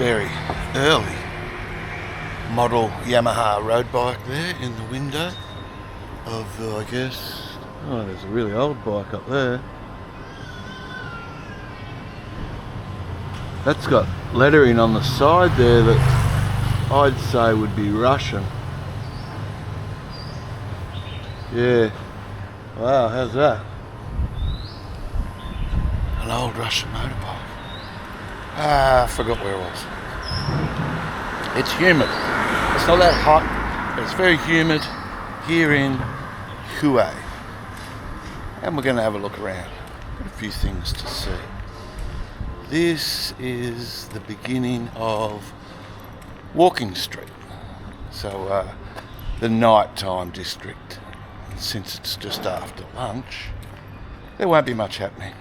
very early model Yamaha road bike there in the window of the, I guess, oh, there's a really old bike up there. That's got lettering on the side there that I'd say would be Russian. Yeah. Wow, how's that? An old Russian motorbike. I forgot where it was. It's humid. It's not that hot, but it's very humid here in Hue. And we're going to have a look around. Got a few things to see. This is the beginning of Walking Street. So the nighttime district. And since it's just after lunch, there won't be much happening.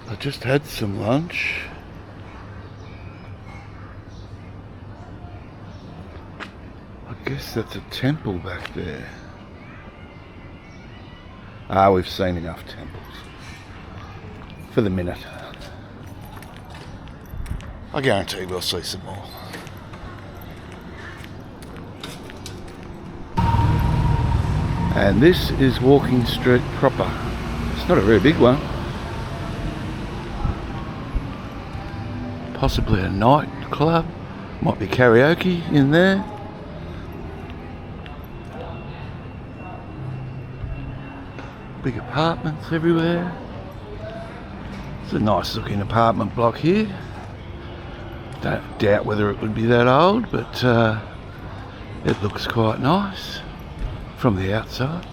I just had some lunch. I guess that's a temple back there. We've seen enough temples for the minute. I guarantee we'll see some more. And this is Walking Street proper. It's not a very big one. Possibly a nightclub. Might be karaoke in there. Big apartments everywhere. It's a nice looking apartment block here. Don't doubt whether it would be that old, but it looks quite nice from the outside.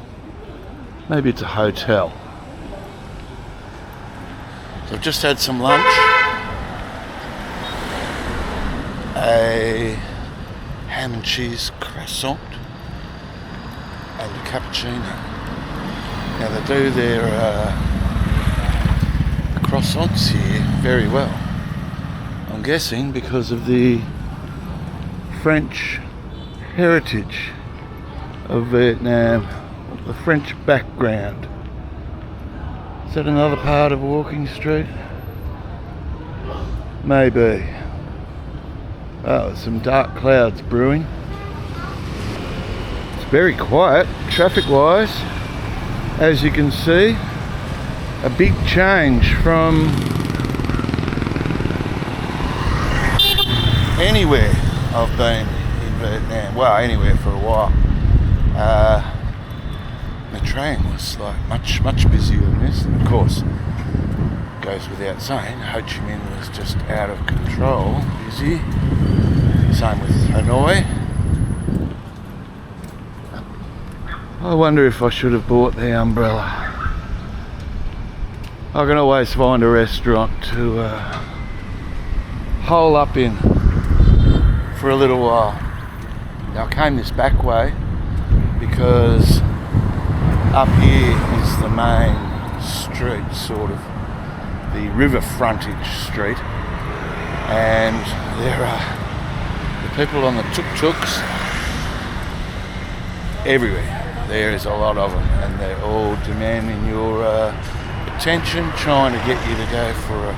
Maybe it's a hotel. So I've just had some lunch. A ham and cheese croissant and a cappuccino. Now they do their croissants here very well. I'm guessing because of the French heritage of Vietnam, the French background. Is that another part of Walking Street? Maybe. Oh, some dark clouds brewing. It's very quiet, traffic-wise. As you can see, a big change from anywhere I've been in Vietnam. Well, anywhere for a while. The train was like much busier than this, and of course, goes without saying, Ho Chi Minh was just out of control, busy. Same with Hanoi. I wonder if I should have bought the umbrella. I can always find a restaurant to hole up in for a little while. Now I came this back way because up here is the main street, sort of the river frontage street, and there are the people on the tuk-tuks everywhere. There is a lot of them, and they're all demanding your attention, trying to get you to go for a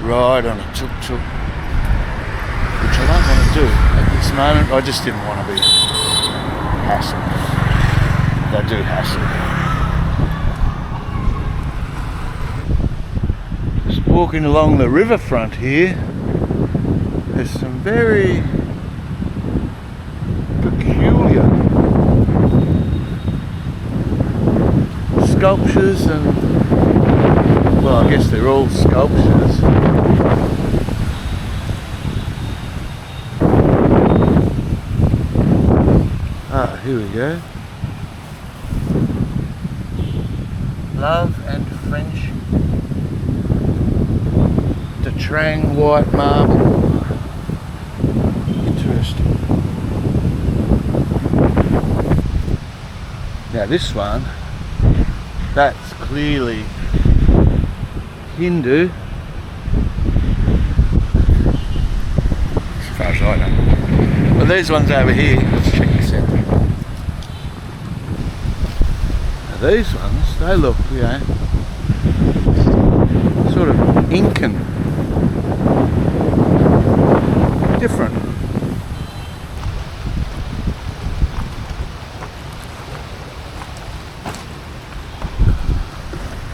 ride on a tuk-tuk, which I don't want to do at this moment. I just didn't want to be hassled. They do hassle. Just walking along the riverfront here, there's some very peculiar sculptures, and well, I guess they're all sculptures. Here we go. Love and Friendship. The Trang white marble. Interesting. Now this one, that's clearly Hindu, as far as I know. But these ones over here, let's check this out. These ones, they look, you know, sort of Incan, different.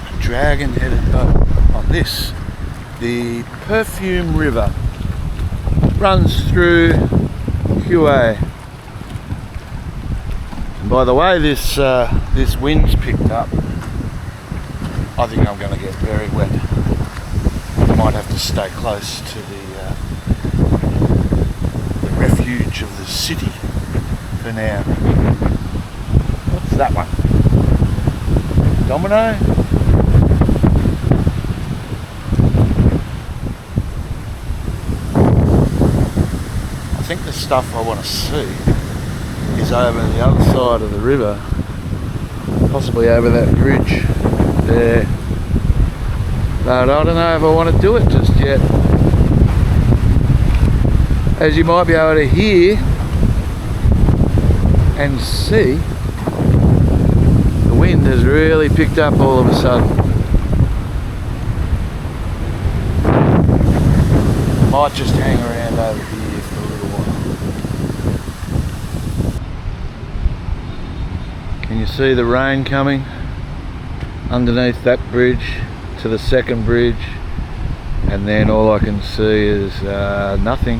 A dragon-headed boat on this. The Perfume River runs through QA. And by the way this wind's picked up, I think I'm going to get very wet. I might have to stay close to the refuge of the city for now. What's that one? Domino? I think the stuff I want to see is over the other side of the river, possibly over that bridge there, but I don't know if I want to do it just yet. As you might be able to hear and see, the wind has really picked up all of a sudden. Might just hang around over here for a little while. Can you see the rain coming underneath that bridge to the second bridge, and then all I can see is nothing,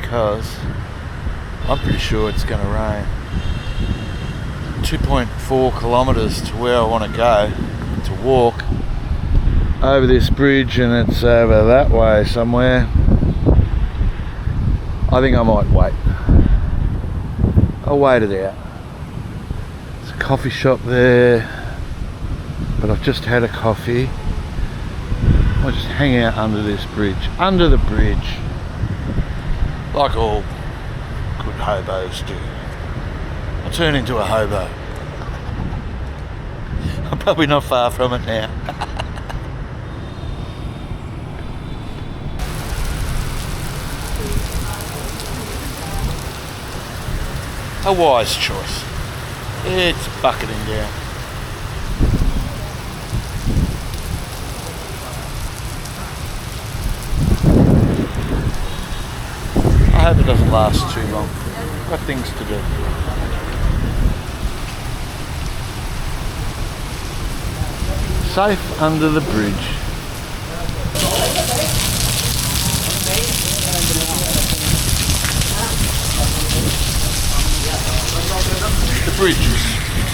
because I'm pretty sure it's going to rain. 2.4 kilometres to where I want to go to walk over this bridge, and it's over that way somewhere. I think I might wait. I'll wait it out. There's a coffee shop there, but I've just had a coffee. I'll just hang out under this bridge, under the bridge, like all good hobos do. I'll turn into a hobo. I'm probably not far from it now. A wise choice. It's bucketing down. I hope it doesn't last too long. I've got things to do. Safe under the bridge. The bridge has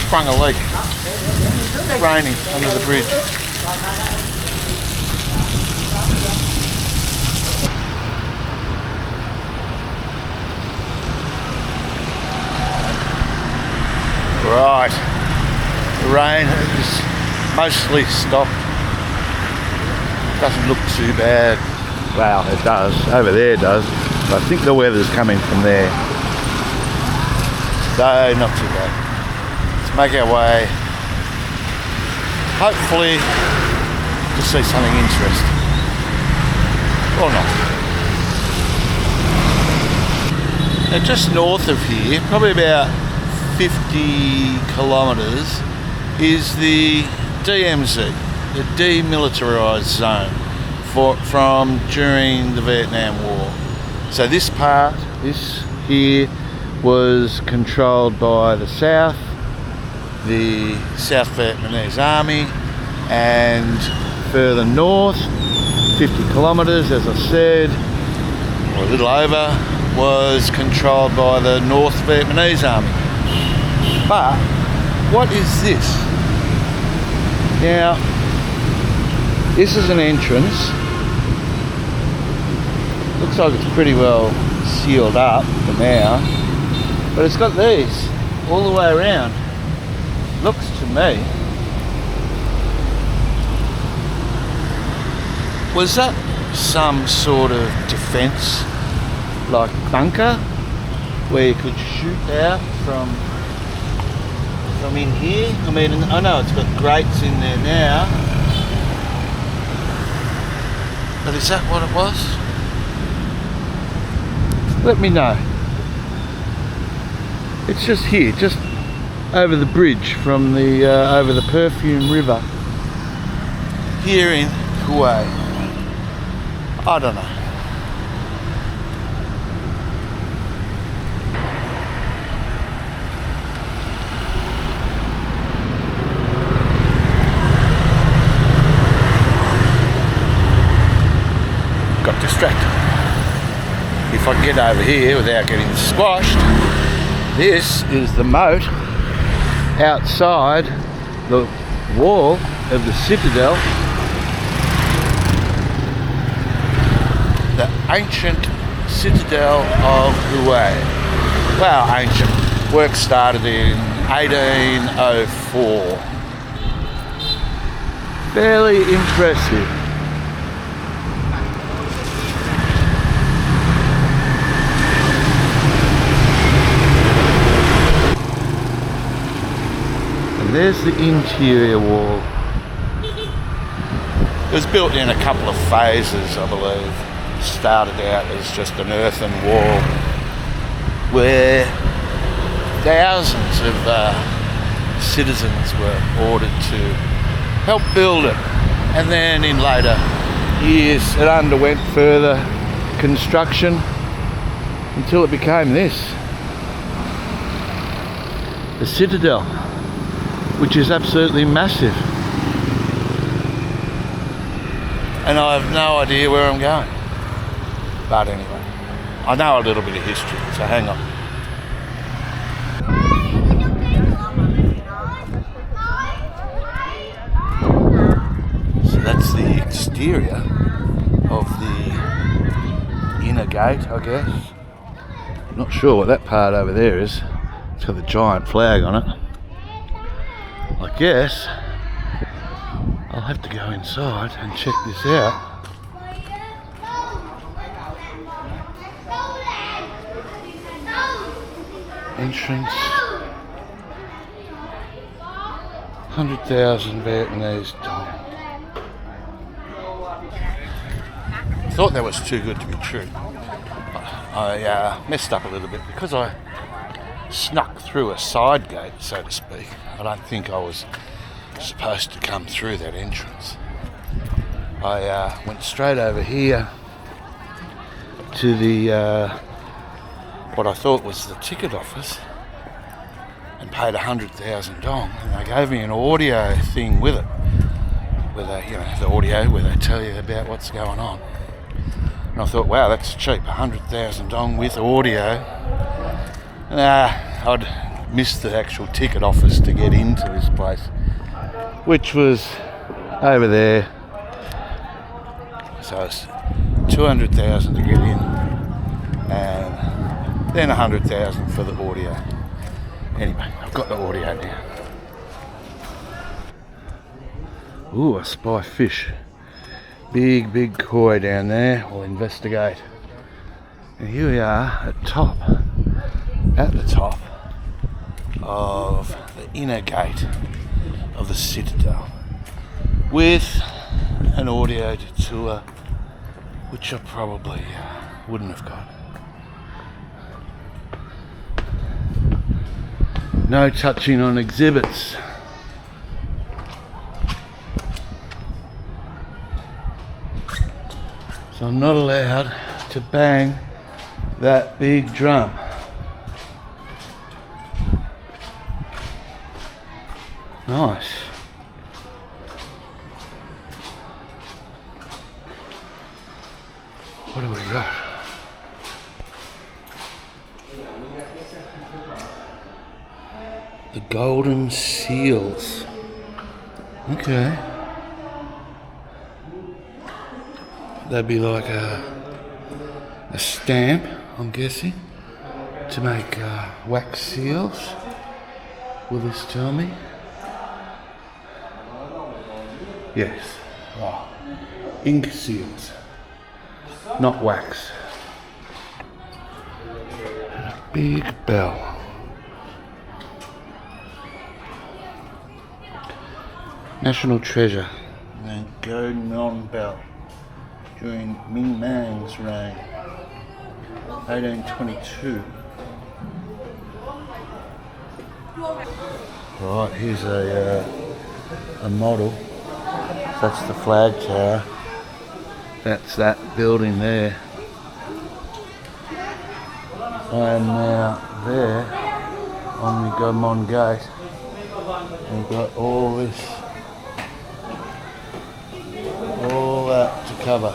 sprung a leak. It's raining under the bridge. Right, the rain has mostly stopped. Doesn't look too bad. Well, it does. Over there it does. But I think the weather's coming from there. So, not too bad. Let's make our way, hopefully, to see something interesting. Or not. Now, just north of here, probably about 50 kilometres, is the DMZ, the Demilitarised Zone, from during the Vietnam War. So this part, this here, was controlled by the South, the South Vietnamese Army, and further north, 50 kilometres, as I said, or a little over, was controlled by the North Vietnamese Army. But what is this? Now, this is an entrance. Looks like it's pretty well sealed up for now. But it's got these all the way around. Looks to me. Was that some sort of defence, like bunker, where you could shoot out from in here? I mean, I know it's got grates in there now. But is that what it was? Let me know. It's just here, just over the bridge from the over the Perfume River here in Kuwait. I don't know. Got distracted. If I can get over here without getting squashed, this is the moat outside the wall of the Citadel. The ancient Citadel of Kuwait. Well, ancient. Work started in 1804. Fairly impressive. There's the interior wall. It was built in a couple of phases, I believe. Started out as just an earthen wall where thousands of citizens were ordered to help build it. And then in later years it underwent further construction until it became this. The Citadel, which is absolutely massive. And I have no idea where I'm going. But anyway, I know a little bit of history, so hang on. So that's the exterior of the inner gate, I guess. Not sure what that part over there is. It's got the giant flag on it. I guess I'll have to go inside and check this out. Entrance, 100,000 Vietnamese dong. Thought that was too good to be true. I messed up a little bit because I snuck through a side gate, so to speak. I don't think I was supposed to come through that entrance. I went straight over here to the what I thought was the ticket office and paid 100,000 dong, and they gave me an audio thing with it, where they, you know, the audio where they tell you about what's going on. And I thought, wow, that's cheap, 100,000 dong with audio. I'd missed the actual ticket office to get into this place, which was over there. So it's 200,000 to get in, and then 100,000 for the audio. Anyway, I've got the audio now. Ooh, I spy fish. Big koi down there. We'll investigate. And here we are at the top of the inner gate of the Citadel, with an audio tour, which I probably wouldn't have got. No touching on exhibits. So I'm not allowed to bang that big drum. Nice. What do we got? The golden seals. Okay. That'd be like a stamp, I'm guessing, to make wax seals. Will this tell me? Yes. Oh. Ink seals, not wax. And a big bell. National treasure. And Go Non Bell during Ming Mang's reign, 1822. Right, here's a model. That's the flag tower. That's that building there. I am now there on the Gaumont Gate. We've got all that to cover.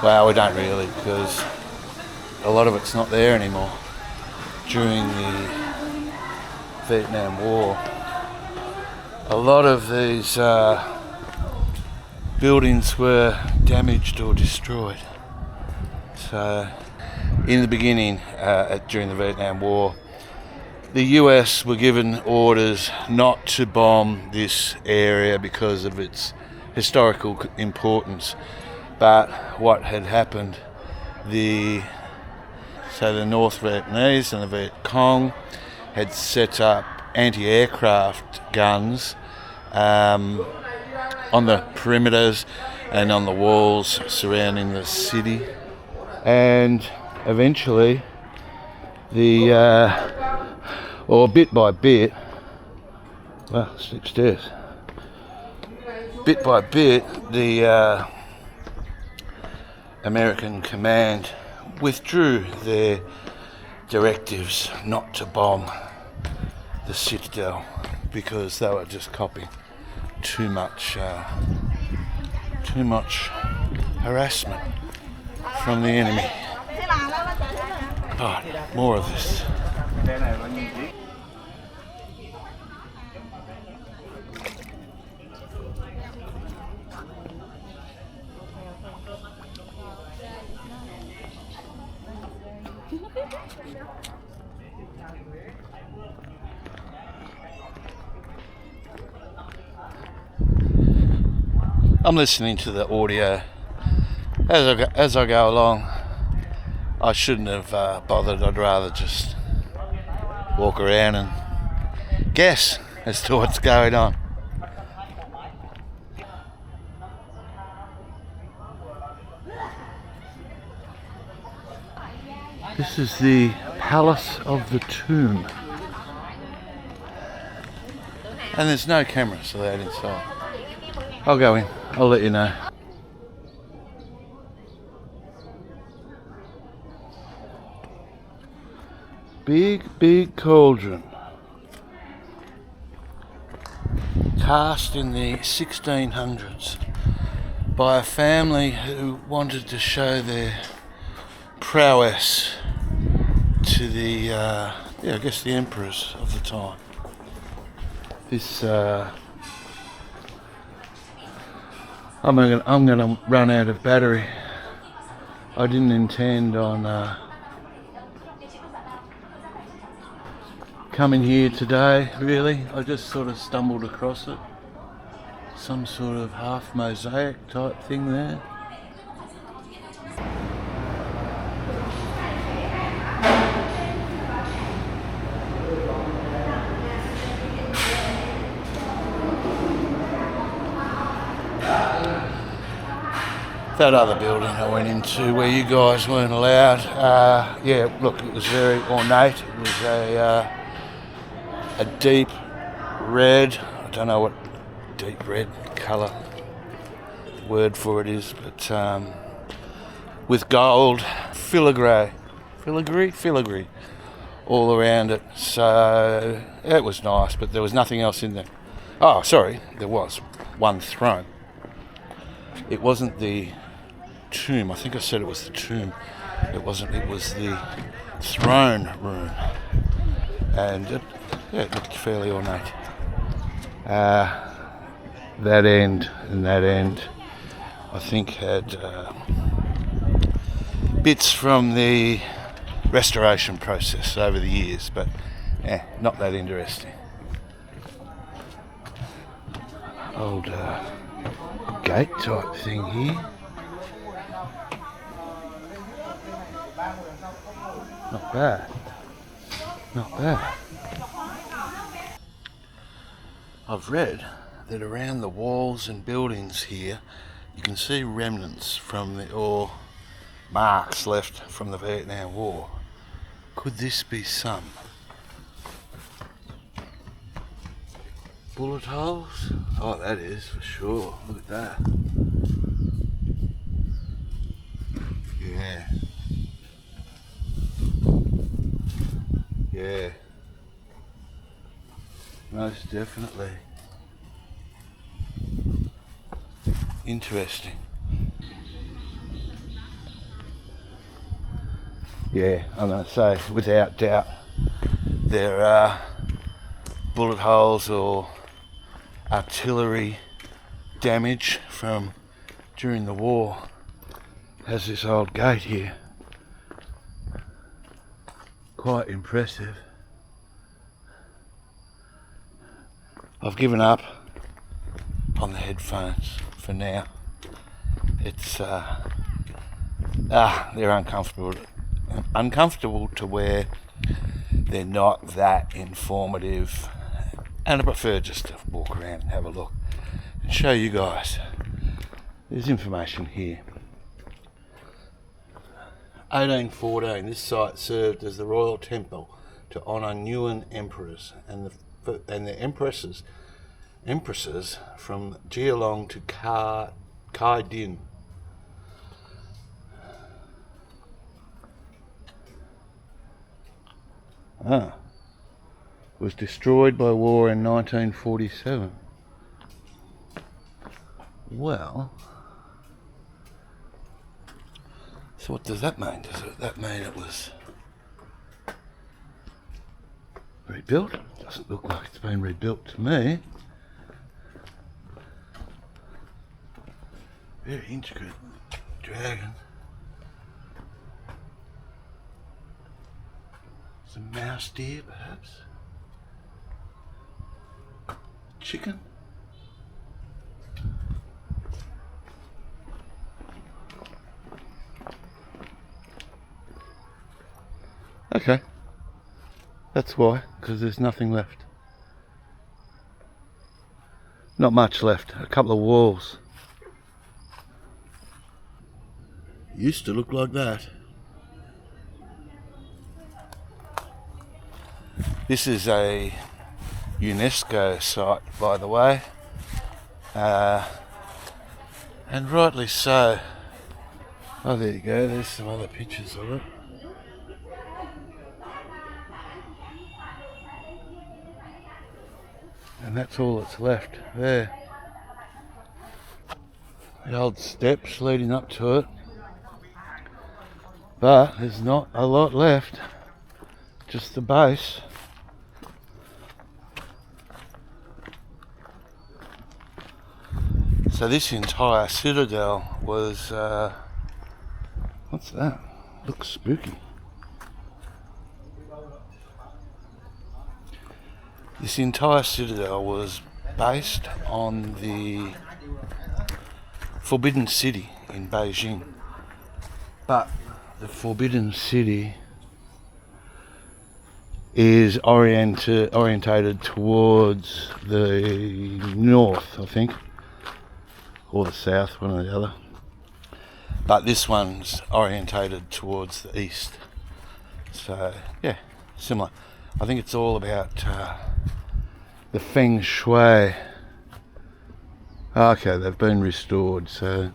Well, we don't really, because a lot of it's not there anymore. During the Vietnam War, a lot of these buildings were damaged or destroyed. So, in the beginning, during the Vietnam War, the US were given orders not to bomb this area because of its historical importance. But what had happened, the North Vietnamese and the Viet Cong had set up anti-aircraft guns on the perimeters and on the walls surrounding the city. And eventually, bit by bit, well, it's upstairs. Bit by bit, the American command withdrew their directives not to bomb the Citadel because they were just copying too much harassment from the enemy. But more of this. I'm listening to the audio as I go along. I shouldn't have bothered. I'd rather just walk around and guess as to what's going on. This is the Palace of the Tomb. And there's no cameras allowed inside. I'll go in, I'll let you know. Big cauldron. Cast in the 1600s by a family who wanted to show their prowess to the, I guess the emperors of the time. This, I'm gonna run out of battery. I didn't intend on coming here today, really. I just sort of stumbled across it. Some sort of half mosaic type thing there. That other building I went into where you guys weren't allowed, yeah, look, it was very ornate. It was a deep red, I don't know what deep red colour word for it is, but with gold filigree all around it. So it was nice, but there was nothing else in there. Oh, sorry, there was one throne. It wasn't the tomb. I think I said it was the tomb. It wasn't. It was the throne room, and it looked fairly ornate. That end and that end, I think, had bits from the restoration process over the years, but not that interesting. Old gate type thing here. Not bad. Not bad. I've read that around the walls and buildings here you can see remnants from or marks left from the Vietnam War. Could this be some bullet holes. Oh, that is for sure. Look at that. Yeah. Yeah. Most definitely. Interesting. Yeah, I'm going to say, without doubt, there are bullet holes or artillery damage from during the war. Has this old gate here. Quite impressive. I've given up on the headphones for now. It's they're uncomfortable to wear. They're not that informative, and I prefer just to walk around and have a look and show you guys. There's information here. 1814, this site served as the royal temple to honour Nguyen emperors and the empresses from Geelong to Kai Din. Was destroyed by war in 1947. Well, so what does that mean? Does that mean it was rebuilt? Doesn't look like it's been rebuilt to me. Very intricate dragon. Some mouse deer, perhaps. Chicken. Okay, that's why, because there's nothing left. Not much left, a couple of walls. Used to look like that. This is a UNESCO site, by the way, and rightly so. Oh, there you go, there's some other pictures of it. And that's all that's left there. The old steps leading up to it. But there's not a lot left. Just the base. So this entire citadel was... what's that? Looks spooky. This entire citadel was based on the Forbidden City in Beijing. But the Forbidden City is orientated towards the north, I think, or the south, one or the other. But this one's orientated towards the east. So, yeah, similar. I think it's all about the feng shui. Okay, they've been restored, so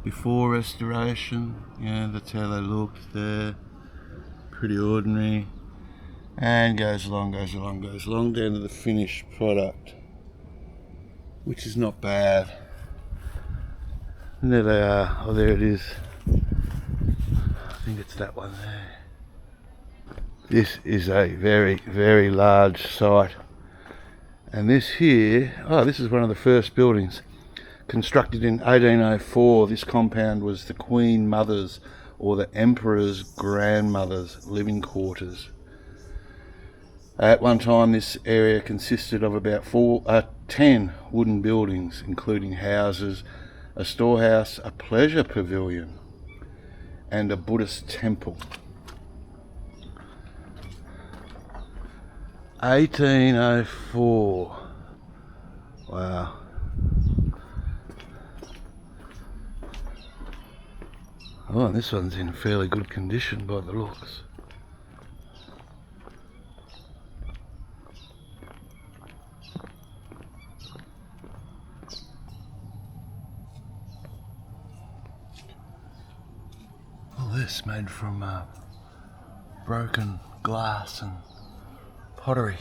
before restoration, yeah, that's how they looked there. Pretty ordinary. And goes along down to the finished product, which is not bad. And there they are. Oh, there it is. I think it's that one there. This is a very, very large site. And this here, this is one of the first buildings. Constructed in 1804, this compound was the Queen Mother's or the Emperor's grandmother's living quarters. At one time, this area consisted of about 10 wooden buildings, including houses, a storehouse, a pleasure pavilion, and a Buddhist temple. 1804. Wow. Oh, and this one's in fairly good condition by the looks. this made from broken glass and pottery.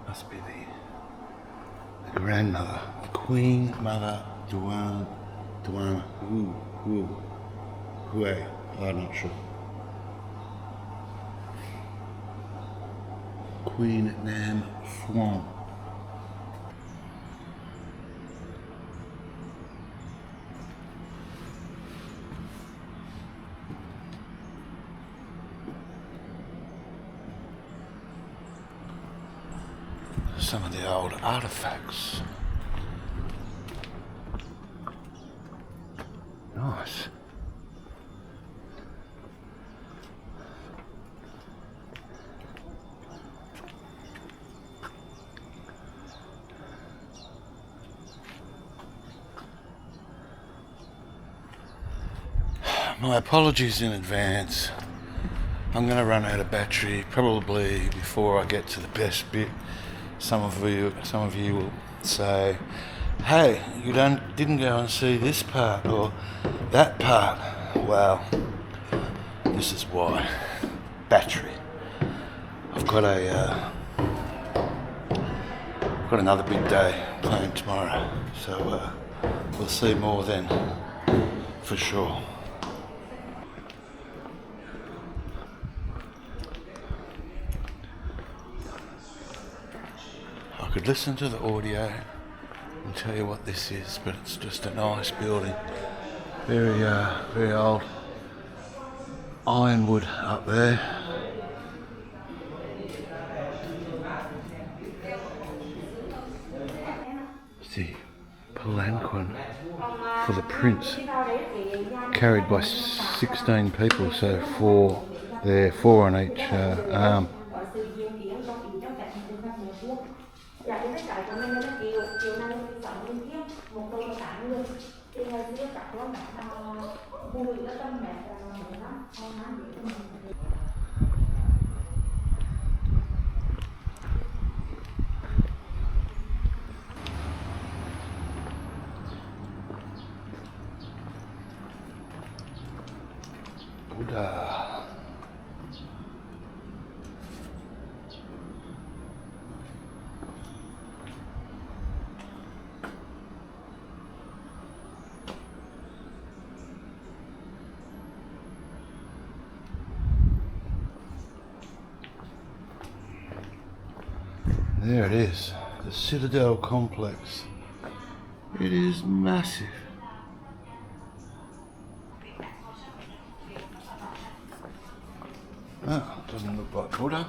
Must be the grandmother, Queen Mother Duana, I'm not sure. Queen Nam Phuong. Some of the old artifacts. Nice. My apologies in advance. I'm going to run out of battery probably before I get to the best bit. Some of you will say, "Hey, you didn't go and see this part or that part." Well, this is why. Battery. I've got another big day planned tomorrow, so we'll see more then, for sure. I could listen to the audio and tell you what this is, but it's just a nice building. Very old ironwood up there. The palanquin for the prince, carried by 16 people, so four on each arm. Buddha. There it is, the Citadel complex. It is massive. Oh, doesn't look like Buddha.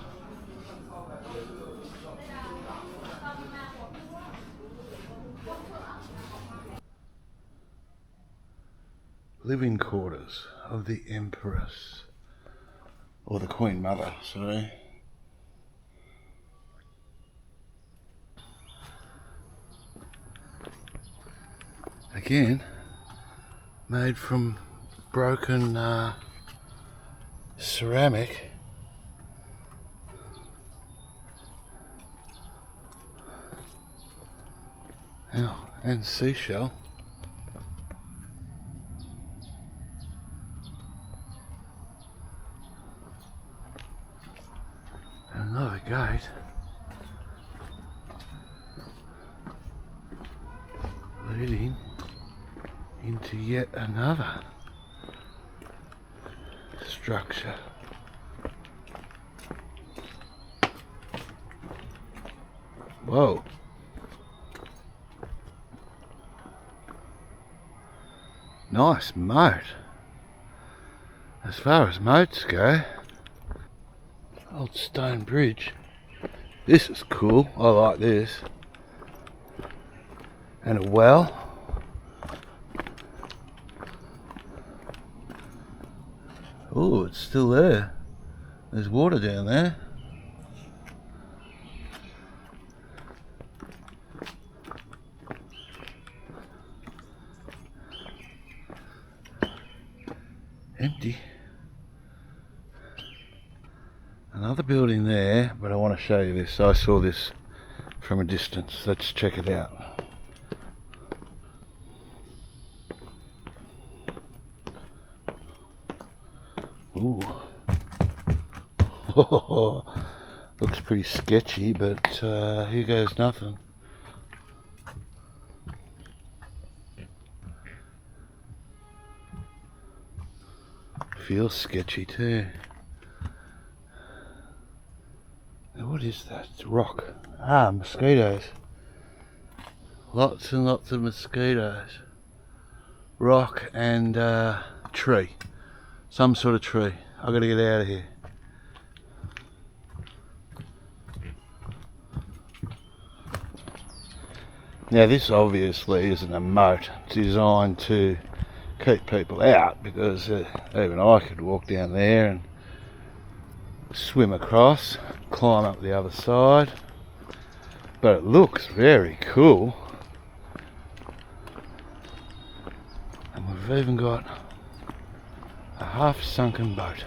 Living quarters of the Empress, or the Queen Mother, sorry. Again, made from broken ceramic. Oh, and seashell. Another gate. Leading into yet another structure. Whoa. Nice moat. As far as moats go. Old stone bridge. This is cool. I like this. And a well. Oh, it's still there. There's water down there. Empty. Another building there, but I want to show you this. I saw this from a distance. Let's check it out. Ooh. Looks pretty sketchy, but here goes nothing. Feels sketchy too. Now what is that? It's rock. Ah, mosquitoes. Lots and lots of mosquitoes. Rock and tree. Some sort of tree. I've got to get out of here. Now this obviously isn't a moat. It's designed to keep people out, because even I could walk down there and swim across, climb up the other side. But it looks very cool. And we've even got a half sunken boat.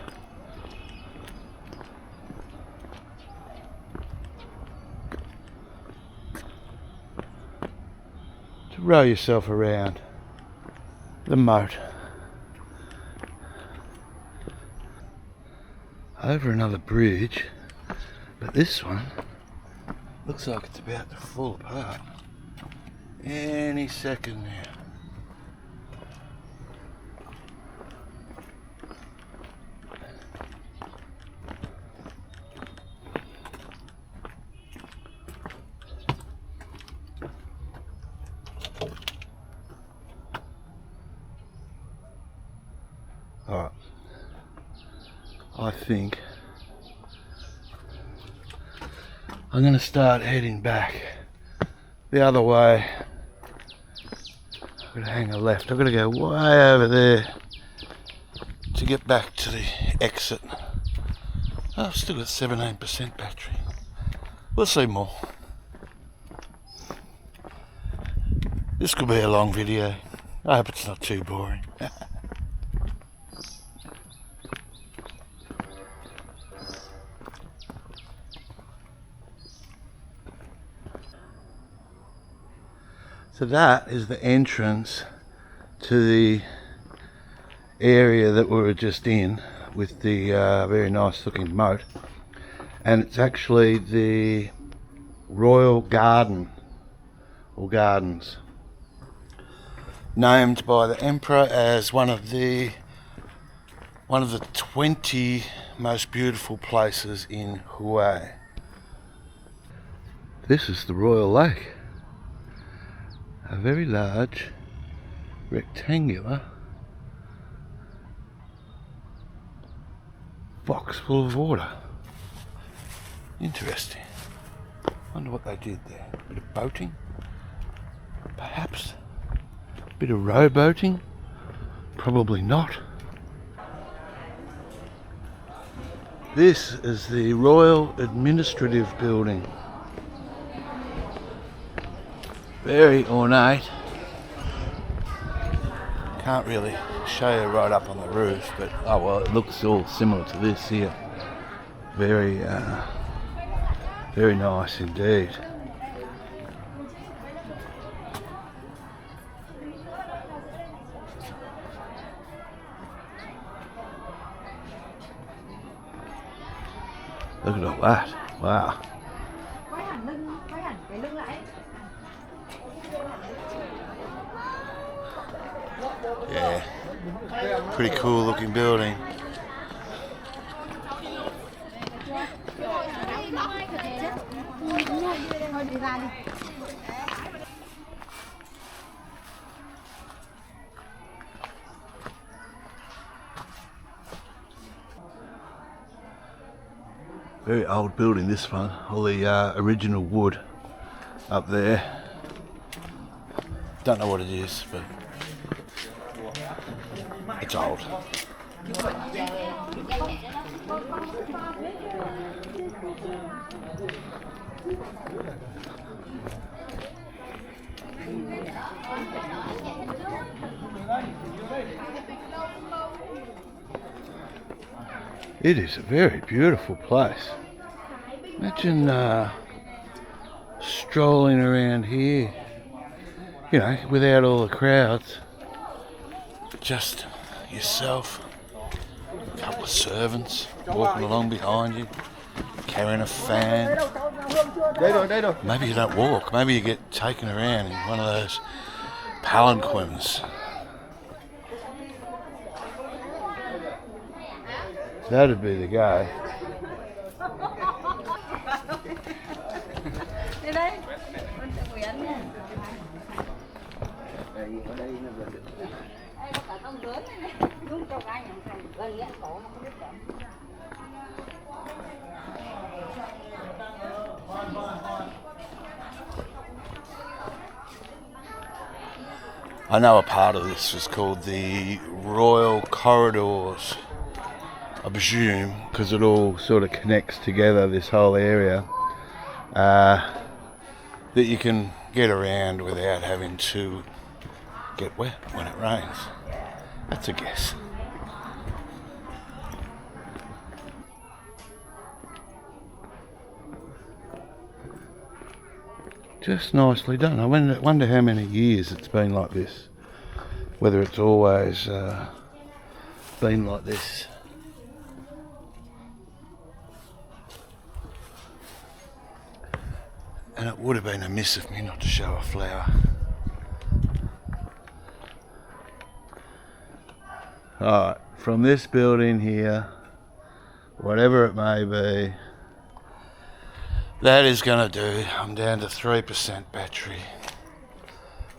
To row yourself around the moat. Over another bridge, but this one looks like it's about to fall apart any second now. Alright, I think I'm going to start heading back the other way. I'm going to hang a left. I've got to go way over there to get back to the exit. Oh, I've still got 17% battery. We'll see more. This could be a long video. I hope it's not too boring. So that is the entrance to the area that we were just in, with the very nice looking moat, and it's actually the Royal Garden, or Gardens, named by the Emperor as one of the 20 most beautiful places in Hawaii. This is the Royal Lake. A very large, rectangular box full of water. Interesting. Wonder what they did there. A bit of boating, perhaps. A bit of rowboating, probably not. This is the Royal Administrative Building. Very ornate. Can't really show you right up on the roof, but oh well, it looks all similar to this here. Very, very nice indeed. Look at all that! Wow. Yeah, pretty cool looking building. Very old building, this one. All the original wood up there. Don't know what it is, but it's old. It is a very beautiful place. Imagine strolling around here, you know, without all the crowds. Just yourself, a couple of servants walking along behind you, carrying a fan. Maybe you don't walk, maybe you get taken around in one of those palanquins. That'd be the guy. I know a part of this was called the Royal Corridors, I presume, because it all sort of connects together, this whole area, that you can get around without having to get wet when it rains. That's a guess. Just nicely done. I wonder how many years it's been like this. Whether it's always been like this. And it would have been amiss of me not to show a flower. Alright, from this building here, whatever it may be, that is going to do. I'm down to 3% battery.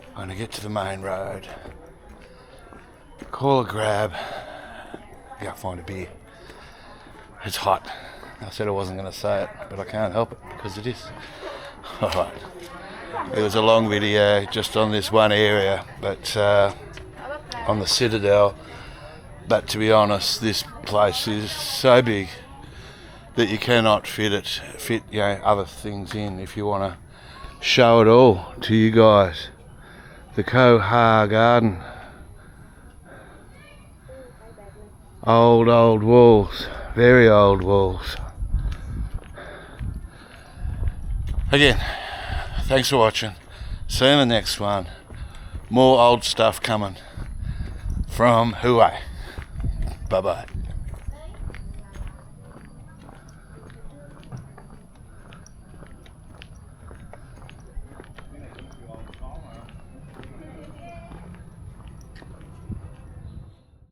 I'm going to get to the main road, call a grab, go find a beer. It's hot. I said I wasn't going to say it, but I can't help it because it is. Alright, it was a long video just on this one area, but on the Citadel. But to be honest, this place is so big that you cannot fit you know, other things in if you want to show it all to you guys. The Koha Garden. Old walls, very old walls. Again, thanks for watching. See you in the next one. More old stuff coming from Huawei. Bye bye.